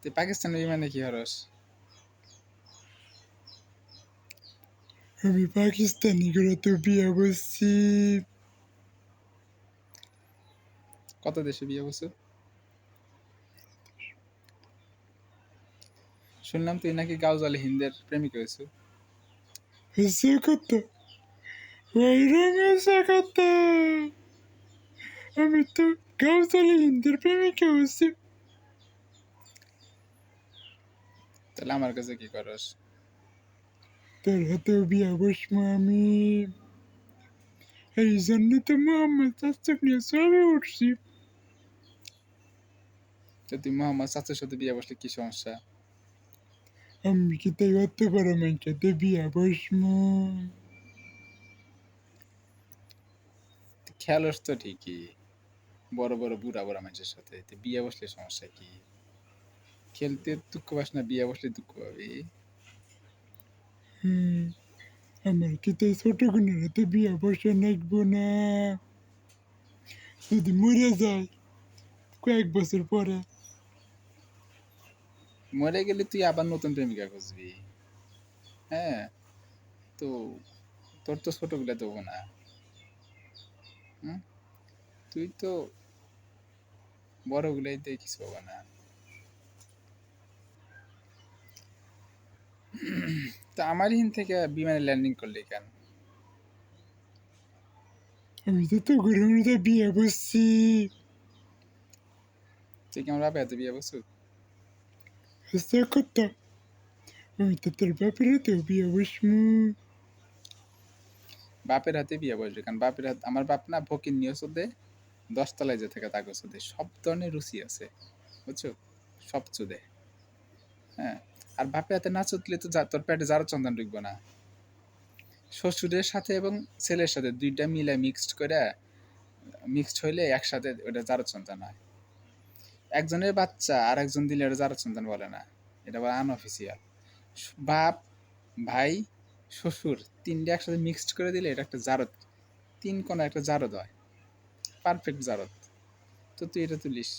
তুই পাকিস্তানের বিমানে কি হরস? আমি পাকিস্তানি করে তো বিয়ে বসছি। কত দেশে বিয়ে বসু? শুনলাম তুই নাকি গাউজালি হিন্দের প্রেমিক হয়েছু। হয়েছে কত হয়েছে কত, আমি তো গাউসালি হিন্দের প্রেমিকা হয়েছি। তাহলে আমার কাছে কি করস? তোর হাতেও বিয়া বসমো আমি, এই জন্য তো মোহাম্মদ চাচক নিয়ে সবে উঠছি। তো তুই মোহাম্মদ চাচুর সাথে বিয়ে বসলে কি সমস্যা? আমি কি তাই অত বড় মানুষের বিয়া বসমো? খেয়ালস তো ঠিকই, বড় বড় বুড়া বুড়া মানুষের সাথে, তো বিয়ে বসলে সমস্যা কি? খেলতে দুঃখ পাস না, বিয়ে বসলে দুঃখ পাবি। আমার কি তাই ছোট গুণের হাতে বিয়া বসে নাকবো না? যদি মরে যায় কয়েক বছর পরে। মরে গেলে তুই আবার নতুন প্রেমিকা খুঁজবি। হ্যাঁ, তো তোর তো ছোটগুলা দেবো না। হুম, তুই তো বড়গুলাই দিয়ে কিছু হবে না। তো আমার হিন থেকে বিমানে ল্যান্ডিং করলি কেন? আমি তো তো গরমে বিয়া বসছি। তুই কি আমার বাপে হাতে বিয়ে বসু? হয়েছে কত, আমি তো তোর বাপের হাতেও বিয়া বসমু। বাপের হাতে বিয়ে বসবে কারণ বাপের হাত, আমার বাপ না ফকির নিয়ে দে 10 তলায় যে থেকে তাকে দে সব ধরনের রুচি আছে, বুঝছো, সব চুদে। হ্যাঁ, আর বাপের হাতে না চুদলে তো তোর পেটে যারো চন্দন ঢুকবো না। শ্বশুরের সাথে এবং ছেলের সাথে দুইটা মিলে মিক্সড হইলে একসাথে ওটা জারদ সন্তান হয়। একজনের বাচ্চা আর একজন দিলে ওটা জারদ সন্তান বলে না, এটা বলে আনঅফিসিয়াল। বাপ, ভাই, শ্বশুর তিনটে একসাথে মিক্সড করে দিলে এটা একটা জারদ, তিন কোণা একটা জারদ হয়, পারফেক্ট জারদ। তো তুই এটা তুলিস।